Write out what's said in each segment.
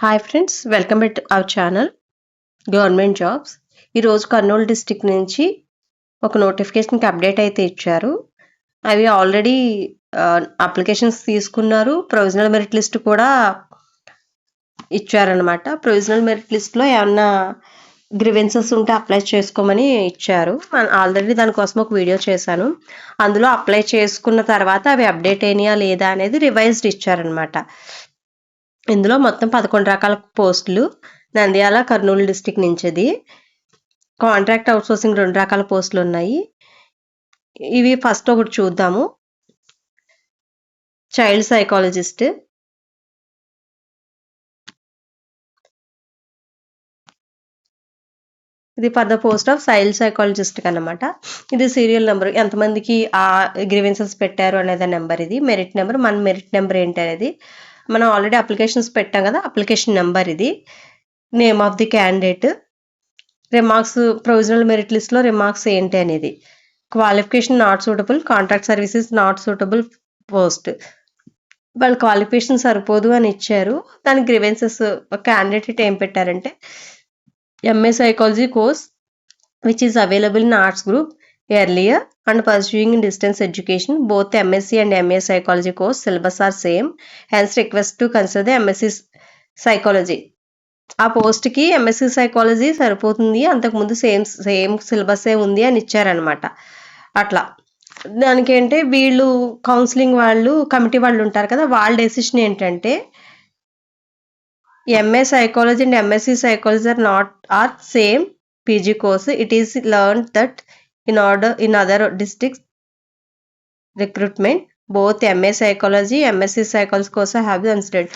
Hi friends, welcome back to our channel government jobs. ఈరోజు Kurnool district నుంచి ఒక నోటిఫికేషన్కి అప్డేట్ అయితే ఇచ్చారు. అవి ఆల్రెడీ అప్లికేషన్స్ తీసుకున్నారు. ప్రొవిజనల్ మెరిట్ లిస్ట్ కూడా ఇచ్చారనమాట. ప్రొవిజనల్ మెరిట్ లిస్ట్లో ఏమన్నా గ్రివెన్సెస్ ఉంటే అప్లై చేసుకోమని ఇచ్చారు. ఆల్రెడీ దానికోసం ఒక వీడియో చేశాను. అందులో అప్లై చేసుకున్న తర్వాత అవి అప్డేట్ అయినాయా లేదా అనేది రివైజ్డ్ ఇచ్చారనమాట. ఇందులో మొత్తం 11 రకాల పోస్టులు నంద్యాల కర్నూలు డిస్టిక్ నుంచి. కాంట్రాక్ట్ అవుట్సోర్సింగ్ 2 రకాల పోస్టులు ఉన్నాయి. ఇవి ఫస్ట్ ఒకటి చూద్దాము. Child psychologist. ఇది for the post of child psychologist అన్నమాట. ఇది సీరియల్ నెంబర్, ఎంతమందికి ఆ గ్రీవెన్సెస్ పెట్టారు అనేది నెంబర్. ఇది మెరిట్ నెంబర్. మన మెరిట్ నెంబర్ ఏంటి అనేది మనం ఆల్రెడీ అప్లికేషన్స్ పెట్టాం కదా, అప్లికేషన్ నెంబర్ ఇది. Name of the candidate, remarks, provisional merit లిస్ట్లో రిమార్క్స్ ఏంటి అనేది, qualification not suitable, contract services not suitable post. వాళ్ళ క్వాలిఫికేషన్ సరిపోదు అని ఇచ్చారు. దాని గ్రీవెన్సెస్ క్యాండిడేట్ ఏం పెట్టారంటే MA psychology course which is available in arts group earlier and pursuing in distance education. Both MSc and MA psychology course syllabus are same, hence request to consider the MSc psychology. ఆ పోస్ట్కి MSc psychology సరిపోతుంది, అంతకుముందు same సిలబసే ఉంది అని ఇచ్చారనమాట. అట్లా దానికి ఏంటంటే వీళ్ళు కౌన్సిలింగ్ వాళ్ళు, కమిటీ వాళ్ళు ఉంటారు కదా, వాళ్ళ డెసిషన్ ఏంటంటే MA psychology and MSc psychology are same PG course. It is learned that in other districts recruitment both MA psychology MSc psychology course have been considered.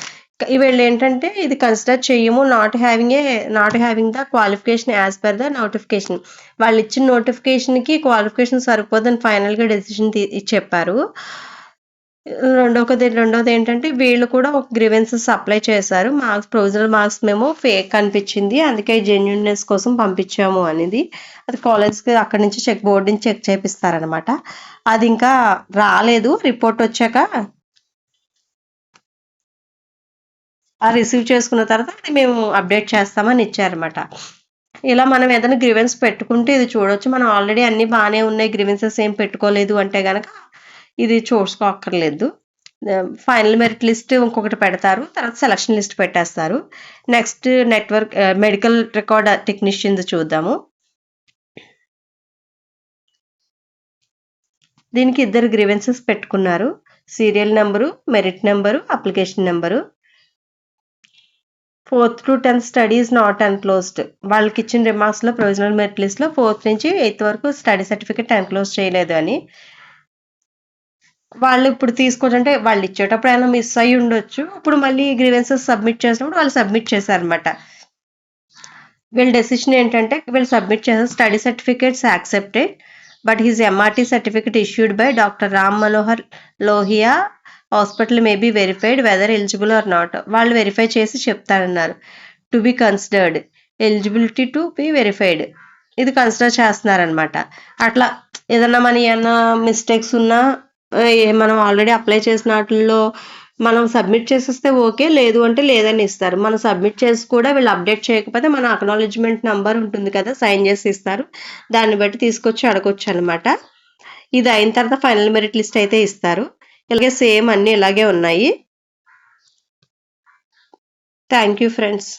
వీళ్ళు ఏంటంటే ఇది కన్సిడర్ చేయము, not having the qualification as per the notification. వాళ్ళు ఇచ్చిన నోటిఫికేషన్కి qualification సరిపోదని ఫైనల్గా decision చెప్పారు. రెండోది ఏంటంటే వీళ్ళు కూడా ఒక గ్రీవెన్సెస్ అప్లై చేశారు. ప్రొవిజనల్ మార్క్స్ మేము ఫేక్ అనిపించింది, అందుకే జెన్యున్నెస్ కోసం పంపించాము అనేది. అది కాలేజ్కి అక్కడి నుంచి బోర్డు నుంచి చెక్ చేపిస్తారనమాట. అది ఇంకా రాలేదు. రిపోర్ట్ వచ్చాక రిసీవ్ చేసుకున్న తర్వాత అది మేము అప్డేట్ చేస్తామని ఇచ్చారనమాట. ఇలా మనం ఏదైనా గ్రీవెన్స్ పెట్టుకుంటే ఇది చూడొచ్చు. మనం ఆల్రెడీ అన్ని బాగానే ఉన్నాయి, గ్రీవెన్సెస్ ఏం పెట్టుకోలేదు అంటే కనుక ఇది చూసుకోక్కర్లేదు. ఫైనల్ మెరిట్ లిస్ట్ ఇంకొకటి పెడతారు, తర్వాత సెలక్షన్ లిస్ట్ పెట్టేస్తారు. Next network medical record technicians చూద్దాము. దీనికి 2 గ్రీవెన్సెస్ పెట్టుకున్నారు. Serial number, merit number, application number. 4th to 10th studies not enclosed. వాళ్ళకి ఇచ్చిన రిమార్క్స్లో ప్రొవిజనల్ మెరిట్ లిస్ట్లో 4th నుంచి 8th వరకు స్టడీ సర్టిఫికేట్ ఎన్క్లోజ్ చేయలేదు అని. వాళ్ళు ఇప్పుడు తీసుకోవచ్చంటే వాళ్ళు ఇచ్చేటప్పుడు ఏమైనా మిస్ అయ్యి ఉండొచ్చు. ఇప్పుడు మళ్ళీ గ్రీవెన్సెస్ సబ్మిట్ చేసినప్పుడు వాళ్ళు సబ్మిట్ చేశారనమాట. వీళ్ళ డెసిషన్ ఏంటంటే వీళ్ళు సబ్మిట్ చేసిన study certificates accepted but his MRT certificate issued by doctor Ram Manohar Lohia hospital may be verified whether eligible or not. వాళ్ళు వెరిఫై చేసి చెప్తారన్నారు. To be considered, eligibility to be verified, ఇది కన్సిడర్ చేస్తున్నారనమాట. అట్లా ఏదన్నా ఏమన్నా మిస్టేక్స్ ఉన్నా మనం ఆల్రెడీ అప్లై చేసిన వాటిల్లో మనం సబ్మిట్ చేసేస్తే ఓకే, లేదు అంటే లేదని ఇస్తారు. మనం సబ్మిట్ చేసి కూడా వీళ్ళు అప్డేట్ చేయకపోతే మన అక్నాలెడ్జ్మెంట్ నెంబర్ ఉంటుంది కదా, సైన్ చేసి ఇస్తారు. దాన్ని బట్టి తీసుకొచ్చి అడగొచ్చు అనమాట. ఇది అయిన తర్వాత ఫైనల్ మెరిట్ లిస్ట్ అయితే ఇస్తారు. ఇలాగే సేమ్ అన్నీ ఇలాగే ఉన్నాయి. Thank you friends.